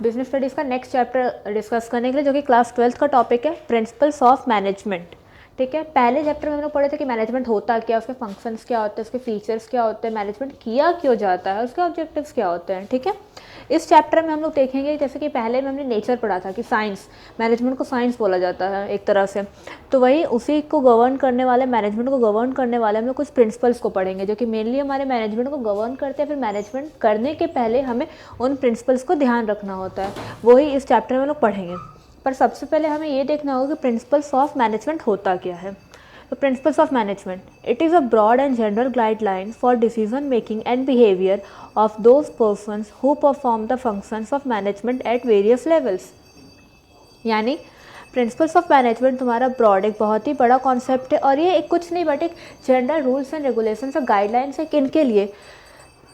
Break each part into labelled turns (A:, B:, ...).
A: Business studies का next chapter discuss करने के लिए, जो कि क्लास 12th का टॉपिक है, प्रिंसिपल्स ऑफ मैनेजमेंट। ठीक है, पहले चैप्टर में हम लोग पढ़े थे कि मैनेजमेंट होता क्या, उसके फंक्शंस क्या होते हैं, उसके फीचर्स क्या होते हैं, मैनेजमेंट किया क्यों जाता है, उसके ऑब्जेक्टिव्स क्या होते हैं। ठीक है, इस चैप्टर में हम लोग देखेंगे, जैसे कि पहले में हमने नेचर पढ़ा था कि साइंस, मैनेजमेंट को साइंस बोला जाता है एक तरह से, तो वही उसी को गवर्न करने वाले, मैनेजमेंट को गवर्न करने वाले हम लोग कुछ प्रिंसिपल्स को पढ़ेंगे, जो कि मेनली हमारे मैनेजमेंट को गवर्न करते हैं। फिर मैनेजमेंट करने के पहले हमें उन प्रिंसिपल्स को ध्यान रखना होता है, वही इस चैप्टर में हम लोग पढ़ेंगे। पर सबसे पहले हमें ये देखना होगा कि प्रिंसिपल्स ऑफ मैनेजमेंट होता क्या है। The principles of management. It is a broad and general guidelines for decision making and behavior of those persons who perform the functions of management at various levels. यानी principles of management तुम्हारा broad, एक बहुत ही बड़ा concept है, और ये एक कुछ नहीं बट एक जनरल रूल्स एंड रेगुलेशंस और गाइडलाइंस है। किन के लिए?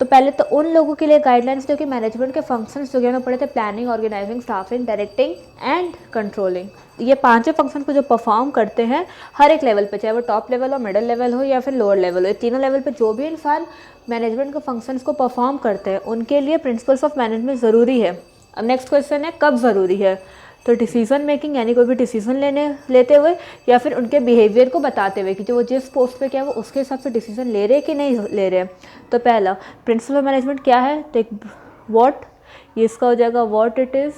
A: तो पहले तो उन लोगों के लिए गाइडलाइंस जो कि मैनेजमेंट के फंक्शंस जो कि हमें पढ़े थे, planning, organising, staffing, directing and controlling. ये पांचों फंक्शन को जो परफॉर्म करते हैं हर एक लेवल पे, चाहे वो टॉप लेवल हो, मिडिल लेवल हो या फिर लोअर लेवल हो, ये तीनों लेवल पे जो भी इंसान मैनेजमेंट के फंक्शंस को परफॉर्म करते हैं उनके लिए प्रिंसिपल्स ऑफ मैनेजमेंट ज़रूरी है। अब नेक्स्ट क्वेश्चन है, कब ज़रूरी है? तो डिसीजन मेकिंग, यानी कोई भी डिसीजन लेते हुए, या फिर उनके बिहेवियर को बताते हुए कि जो वो जिस पोस्ट पे क्या है वो उसके हिसाब से डिसीजन ले रहे हैं कि नहीं ले रहे हैं। तो पहला प्रिंसिपल ऑफ मैनेजमेंट क्या है? तो एक व्हाट, ये इसका हो जाएगा व्हाट इट इज़,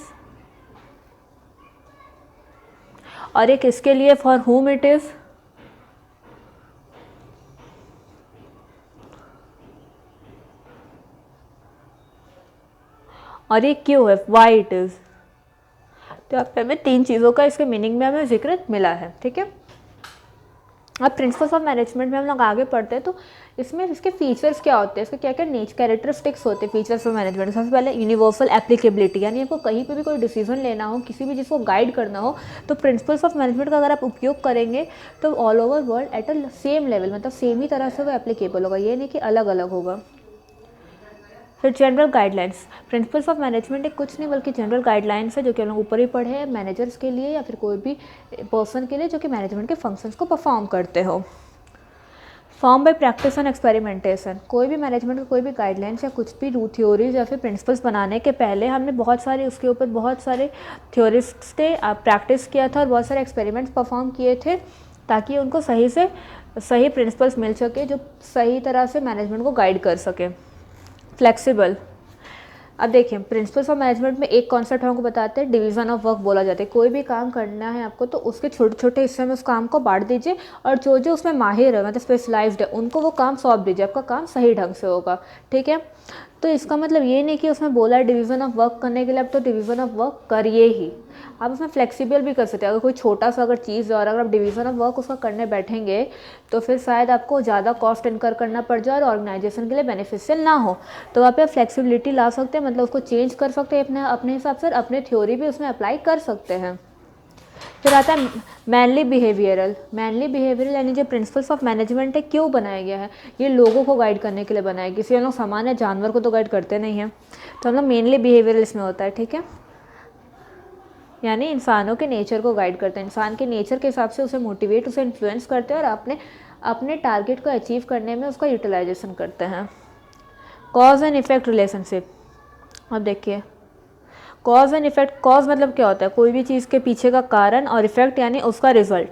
A: और एक इसके लिए फॉर हुम इट इज़, और ये क्यों है, व्हाई इट इज़। तो यहाँ पे हमें तीन चीज़ों का इसके मीनिंग में हमें जिक्र मिला है। ठीक है, अब प्रिंसिपल्स ऑफ मैनेजमेंट में हम लोग आगे पढ़ते हैं, तो इसमें इसके फीचर्स क्या होते हैं, इसके क्या क्या कैरेक्टरिस्टिक्स होते हैं फीचर्स ऑफ मैनेजमेंट। सबसे पहले यूनिवर्सल एप्लीकेबिलिटी, यानी आपको कहीं पे भी कोई डिसीजन लेना हो, किसी भी चीज़ को गाइड करना हो, तो प्रिंसिपल्स ऑफ मैनेजमेंट का अगर आप उपयोग करेंगे तो all over world at a same level, मतलब सेम ही तरह से वो एप्लीकेबल होगा, ये नहीं कि अलग अलग होगा। फिर general guidelines, principles of management एक कुछ नहीं बल्कि जनरल गाइडलाइंस है, जो कि हम लोग ऊपर ही पढ़े हैं, मैनेजर्स के लिए या फिर कोई भी पर्सन के लिए जो कि मैनेजमेंट के फंक्शंस को परफॉर्म करते हो। Form by practice and experimentation, कोई भी मैनेजमेंट का कोई भी गाइडलाइंस या कुछ भी रू थ्योरीज या फिर प्रिंसिपल्स बनाने के पहले हमने बहुत सारे उसके ऊपर बहुत सारे थ्योरिस्ट्स थे प्रैक्टिस किया था और बहुत सारे एक्सपेरिमेंट्स परफॉर्म किए थे, ताकि उनको सही से सही प्रिंसिपल्स मिल सके जो सही तरह से मैनेजमेंट को गाइड कर सके। फ्लेक्सिबल, अब देखिए प्रिंसिपल्स ऑफ मैनेजमेंट में एक कॉन्सेप्ट हमको बताते हैं, डिवीजन ऑफ वर्क बोला जाता है। कोई भी काम करना है आपको तो उसके छोटे छोटे हिस्से में उस काम को बांट दीजिए, और जो जो उसमें माहिर है मतलब स्पेशलाइज्ड है उनको वो काम सौंप दीजिए, आपका काम सही ढंग से होगा। ठीक है, तो इसका मतलब ये नहीं कि उसमें बोला है डिवीज़न ऑफ वर्क करने के लिए आप तो डिवीज़न ऑफ वर्क करिए ही, आप उसमें फ्लेक्सिबल भी कर सकते हैं। अगर कोई छोटा सा अगर चीज़ है और अगर आप डिवीज़न ऑफ वर्क उसका करने बैठेंगे तो फिर शायद आपको ज़्यादा कॉस्ट इनकर करना पड़ जाए और ऑर्गेनाइजेशन के लिए बेनिफिशियल ना हो, तो वहाँ पे आप फ्लेक्सिबिलिटी ला सकते हैं, मतलब उसको चेंज कर सकते हैं अपने अपने हिसाब से, अपने थ्योरी भी उसमें अप्लाई कर सकते हैं। फिर आता है मैनली बिहेवियरल, मैनली बिहेवियरल यानी जो प्रिंसिपल्स ऑफ मैनेजमेंट है क्यों बनाया गया है, ये लोगों को गाइड करने के लिए बनाया, किसी हम लोग सामान्य जानवर को तो गाइड करते नहीं हैं, तो हम लोग मेनली बिहेवियरल इसमें होता है। ठीक है, यानी इंसानों के नेचर को गाइड करते हैं, इंसान के नेचर के हिसाब से उसे मोटिवेट, उसे इन्फ्लुएंस करते हैं और अपने अपने टारगेट को अचीव करने में उसका यूटिलाइजेशन करते हैं। कॉज एंड इफेक्ट रिलेशनशिप, अब देखिए कॉज एंड इफेक्ट, कॉज मतलब क्या होता है, कोई भी चीज़ के पीछे का कारण, और इफेक्ट यानी उसका रिजल्ट,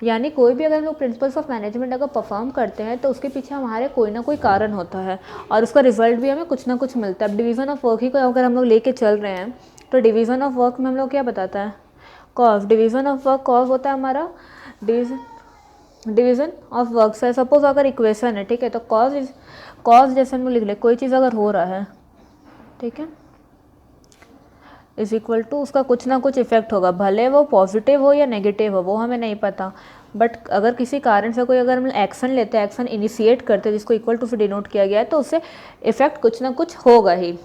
A: यानी कोई भी अगर हम लोग प्रिंसिपल्स ऑफ मैनेजमेंट अगर परफॉर्म करते हैं तो उसके पीछे हमारे कोई ना कोई कारण होता है और उसका रिजल्ट भी हमें कुछ ना कुछ मिलता है। अब डिवीज़न ऑफ वर्क ही को अगर हम लोग लेके चल रहे हैं तो डिवीज़न ऑफ वर्क में हम लोग क्या बताता है, cause, division of work cause होता है हमारा डिवीज़न ऑफ वर्क से। सपोज अगर इक्वेशन है, ठीक है, तो कॉज इज, कॉज जैसे हम लोग लिख ले, कोई चीज़ अगर हो रहा है, ठीक है, इज इक्वल टू उसका कुछ ना कुछ इफेक्ट होगा, भले वो पॉजिटिव हो या नेगेटिव हो वो हमें नहीं पता, बट अगर किसी कारण से कोई अगर हम एक्शन लेते हैं, एक्शन इनिशिएट करते हैं जिसको इक्वल टू से डिनोट किया गया है, तो उससे इफेक्ट कुछ ना कुछ होगा ही।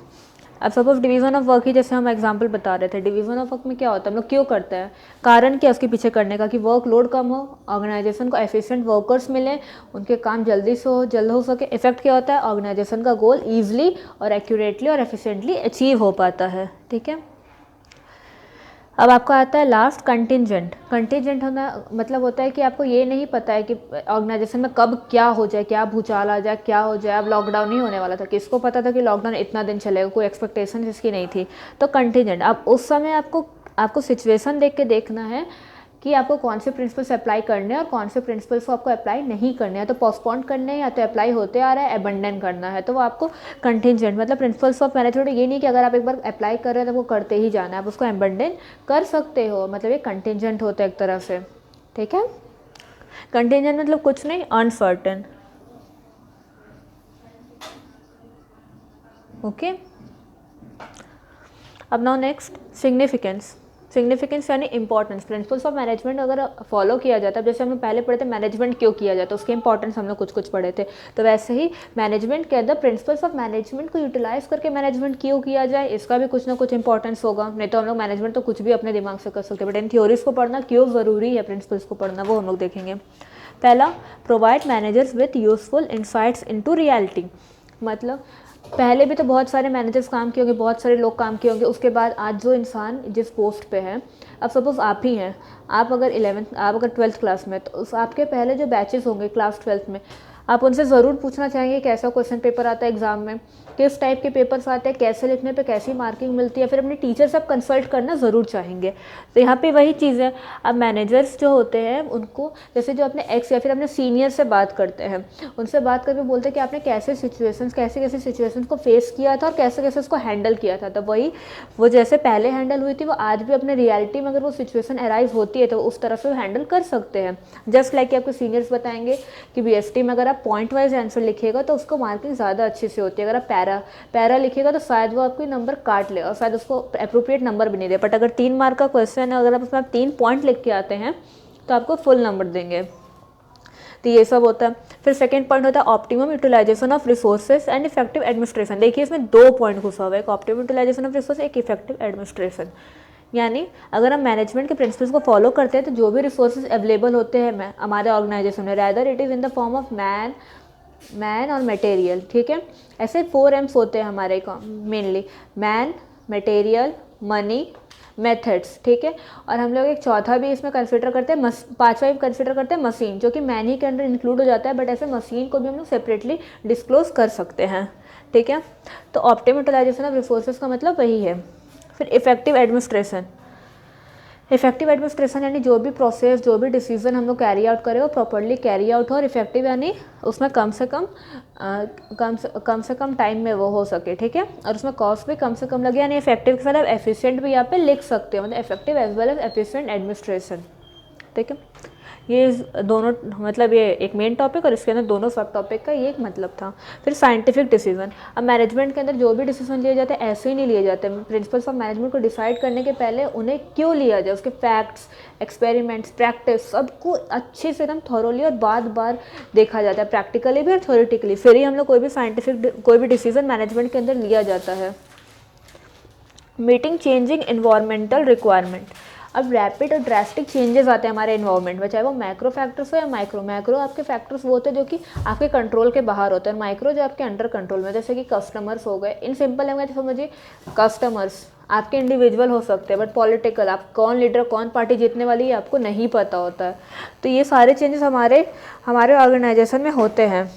A: अब सपोज डिवीज़न ऑफ वर्क ही जैसे हम एग्जांपल बता रहे थे, डिवीज़न ऑफ वर्क में क्या होता है, हम लोग क्यों करते हैं, कारण क्या उसके पीछे करने का, कि वर्क लोड कम हो, ऑर्गेनाइजेशन को एफिशिएंट वर्कर्स मिले, उनके काम जल्दी से हो, जल्द हो सके। इफेक्ट क्या होता है, ऑर्गेनाइजेशन का गोल ईजिली और एक्यूरेटली और एफिशिएंटली अचीव हो पाता है। ठीक है, अब आपका आता है लास्ट कंटिजेंट। कंटिजेंट होना मतलब होता है कि आपको ये नहीं पता है कि ऑर्गेनाइजेशन में कब क्या हो जाए, क्या भूचाल आ जाए, क्या हो जाए। अब लॉकडाउन ही होने वाला था, किसको पता था कि लॉकडाउन इतना दिन चलेगा, कोई एक्सपेक्टेशन इसकी नहीं थी। तो कंटिजेंट, अब उस समय आपको सिचुएशन देख के देखना है कि आपको कौन से प्रिंसिपल्स अप्लाई करने हैं और कौन से प्रिंसिपल्स को आपको अप्लाई नहीं करने हैं। तो पोस्टपोन करने हैं या तो अप्लाई होते आ रहा है, अबंडन करना है। तो वो आपको कंटिजेंट मतलब प्रिंसिपल्स ऑफ मैनेजमेंट ये नहीं कि अगर आप एक बार अप्लाई कर रहे हो तो वो करते ही जाना है, आप उसको अबंडन कर सकते हो। मतलब ये कंटिजेंट होता है एक तरह से, ठीक है। कंटिजेंट मतलब कुछ नहीं, अनसर्टेन। ओके, अब नाउ नेक्स्ट सिग्निफिकेंस। सिग्निफिकेंस यानी इंपॉर्टेंस। प्रिंसिपल्स ऑफ मैनेजमेंट अगर फॉलो किया जाता है, जैसे हमने पहले पढ़े थे मैनेजमेंट क्यों किया जाता है, उसके इंपॉर्टेंस हम लोग कुछ पढ़े थे। तो वैसे ही मैनेजमेंट के अंदर प्रिंसिपल्स ऑफ मैनेजमेंट को यूटिलाइज करके मैनेजमेंट क्यों किया जाए, इसका भी कुछ ना कुछ इंपॉर्टेंस होगा। नहीं तो हम लोग मैनेजमेंट तो कुछ भी अपने दिमाग से कर सकते हैं, बट इन थ्योरीज को पढ़ना क्यों ज़रूरी है, प्रिंसिपल्स को पढ़ना, वो हम लोग देखेंगे। पहला, provide managers with useful insights into reality. मतलब पहले भी तो बहुत सारे मैनेजर्स काम किए होंगे, बहुत सारे लोग काम किए होंगे, उसके बाद आज जो इंसान जिस पोस्ट पे है, अब सपोज़ आप ही हैं, आप अगर 12th क्लास में, तो उस आपके पहले जो बैचेस होंगे क्लास 12th में, आप उनसे ज़रूर पूछना चाहेंगे कैसा क्वेश्चन पेपर आता है एग्ज़ाम में, किस टाइप के पेपर्स आते हैं, कैसे लिखने पे कैसी मार्किंग मिलती है। फिर अपने टीचर से आप कंसल्ट करना ज़रूर चाहेंगे। तो यहाँ पे वही चीज़ है। अब मैनेजर्स जो होते हैं उनको, जैसे जो अपने एक्स या फिर अपने सीनियर से बात करते हैं, उनसे बात करके बोलते हैं कि आपने कैसे कैसे सिचुएशंस को फेस किया था और कैसे कैसे उसको हैंडल किया था। तो वही वो जैसे पहले हैंडल हुई थी, वो आज भी अपने रियलिटी में अगर वो सिचुएशन अराइज होती है तो उस तरह से वो हैंडल कर सकते हैं। जस्ट लाइक कि आपके सीनियर्स बताएंगे कि बीएसटी में अगर आप पॉइंट वाइज आंसर लिखिएगा तो उसको मार्किंग ज़्यादा अच्छे से होती है। अगर आप पैरा लिखिएगा तो शायद वो आपको नंबर काट ले और शायद उसको अप्रोप्रिएट नंबर भी नहीं दे। बट अगर 3 मार्क का क्वेश्चन है, अगर आप उसमें 3 पॉइंट लिख के आते हैं तो आपको फुल नंबर देंगे। तो ये सब होता है। फिर सेकंड पॉइंट होता है optimum utilisation of resources and effective administration. देखिए इसमें 2 पॉइंट घुसा हुआ है, एक ऑप्टिमम यूटिलाइजेशन ऑफ रिसोर्स, एक इफेक्टिव एडमिनिस्ट्रेशन। यानी अगर हम मैनेजमेंट के प्रिंसिपल्स को फॉलो करते हैं तो जो भी रिसोर्सेज अवेलेबल होते हैं हमारे ऑर्गेनाइजेशन में, rather it is in the form of man और मटेरियल, ठीक है। ऐसे 4 M's होते हैं हमारे mainly, man, material, money, methods, ठीक है। और हम लोग एक चौथा भी इसमें कंसिडर करते हैं, पांचवा भी कंसिडर करते हैं मशीन, जो कि मैन ही के अंदर इंक्लूड हो जाता है, बट ऐसे मशीन को भी हम लोग सेपरेटली डिस्क्लोज कर सकते हैं, ठीक है। तो ऑप्टिमम यूटिलाइजेशन ऑफ रिसोर्सेज का मतलब वही है। फिर इफेक्टिव एडमिनिस्ट्रेशन। इफेक्टिव एडमिनिस्ट्रेशन यानी जो भी प्रोसेस, जो भी डिसीजन हम लोग कैरी आउट करें वो प्रॉपर्ली कैरी आउट हो, और इफेक्टिव यानी उसमें कम से कम टाइम में वो हो सके, ठीक है। और उसमें कॉस्ट भी कम से कम लगे, यानी इफेक्टिव के साथ आप एफिशिएंट भी यहाँ पे लिख सकते हो, मतलब effective as well as efficient administration, ठीक है। ये दोनों मतलब ये एक मेन टॉपिक और इसके अंदर दोनों सब टॉपिक का ये एक मतलब था। फिर साइंटिफिक डिसीजन। अब मैनेजमेंट के अंदर जो भी डिसीजन लिए जाते हैं ऐसे ही नहीं लिए जाते। प्रिंसिपल्स ऑफ मैनेजमेंट को डिसाइड करने के पहले उन्हें क्यों लिया जाए, उसके फैक्ट्स, एक्सपेरिमेंट्स, प्रैक्टिस सबको अच्छे से एकदम थॉरोली और बार देखा जाता है, प्रैक्टिकली भी और थ्योरेटिकली, फिर ही हम लोग कोई भी डिसीजन मैनेजमेंट के अंदर लिया जाता है। Meeting changing environmental requirement. अब रैपिड और ड्रास्टिक चेंजेस आते हैं हमारे एनवायरनमेंट में, चाहे वो मैक्रो फैक्टर्स हो या माइक्रो आपके फैक्टर्स वो होते हैं जो कि आपके कंट्रोल के बाहर होते हैं, और माइक्रो जो आपके अंडर कंट्रोल में, जैसे कि कस्टमर्स हो गए। इन सिंपल लैंग्वेज तो समझिए, कस्टमर्स आपके इंडिविजुअल हो सकते हैं, बट पॉलिटिकल, आप कौन लीडर, कौन पार्टी जीतने वाली है आपको नहीं पता होता है। तो ये सारे चेंजेस हमारे ऑर्गेनाइजेशन में होते हैं,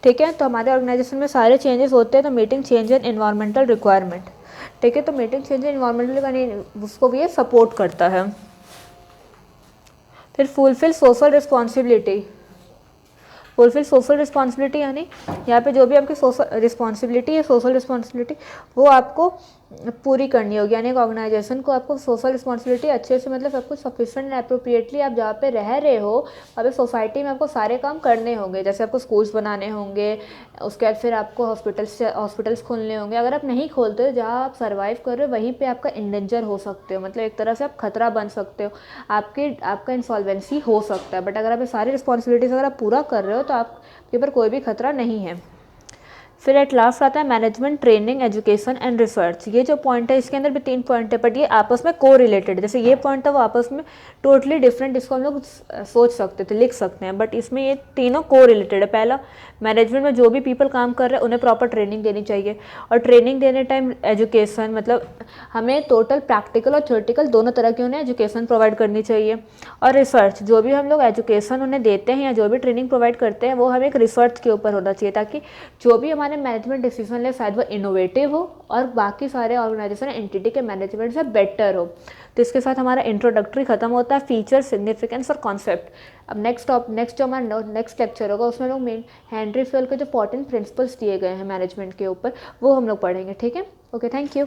A: ठीक है। तो हमारे ऑर्गेनाइजेशन में सारे चेंजेस होते हैं। तो meeting change in environmental requirement, ठीक है। तो मीटिंग चेंज एनवायरमेंटल उसको भी ये सपोर्ट करता है। फिर फुलफिल सोशल रिस्पॉन्सिबिलिटी। यानी यहाँ पे जो भी आपकी सोशल रिस्पॉन्सिबिलिटी वो आपको पूरी करनी होगी। यानी एक ऑर्गेनाइजेशन को आपको सोशल रिस्पॉन्सिबिलिटी अच्छे से, मतलब सब कुछ सफिशेंट एंड अप्रोप्रिएटली आप जहाँ पे रह रहे हो वहाँ पे सोसाइटी में आपको सारे काम करने होंगे। जैसे आपको स्कूल्स बनाने होंगे, उसके बाद फिर आपको हॉस्पिटल्स खोलने होंगे। अगर आप नहीं खोलते हो, जहाँ आप सर्वाइव कर रहे हो वहीं पे आपका इंडेंजर हो सकते हो, मतलब एक तरह से आप खतरा बन सकते हो, आपका इंसॉल्वेंसी हो सकता है। बट अगर आप ये सारी रिस्पॉन्सिबिलिटीज़ अगर आप पूरा कर रहे हो तो आपके ऊपर कोई भी खतरा नहीं है। फिर एट लास्ट आता है management training education and research. ये जो पॉइंट है इसके अंदर भी 3 पॉइंट है, बट ये आपस में को रिलेटेड, जैसे ये पॉइंट था वो आपस में टोटली डिफरेंट, इसको हम लोग सोच सकते थे, लिख सकते हैं, बट इसमें ये तीनों को रिलेटेड है। पहला, मैनेजमेंट में जो भी पीपल काम कर रहे हैं उन्हें प्रॉपर ट्रेनिंग देनी चाहिए, और ट्रेनिंग देने टाइम एजुकेशन मतलब हमें टोटल प्रैक्टिकल और थ्योरेटिकल दोनों तरह की उन्हें एजुकेशन प्रोवाइड करनी चाहिए। और रिसर्च, जो भी हम लोग एजुकेशन उन्हें देते हैं या जो भी ट्रेनिंग प्रोवाइड करते हैं वो हमें एक रिसर्च के ऊपर होना चाहिए, ताकि जो भी हमारे मैनेजमेंट डिसीजन ले शायद वो इनोवेटिव हो और बाकी सारे ऑर्गेनाइजेशन एंटिटी के मैनेजमेंट से बेटर हो। तो इसके साथ हमारा इंट्रोडक्टरी खत्म होता है, फीचर, सिग्निफिकेंस और कॉन्सेप्ट। अब नेक्स्ट जो हमारा नेक्स्ट लेक्चर होगा उसमें लोग मेन हेनरी फील के जो इंपॉर्टेंट प्रिंसिपल्स दिए गए हैं मैनेजमेंट के ऊपर वो हम लोग पढ़ेंगे। ठीक है, ओके, थैंक यू।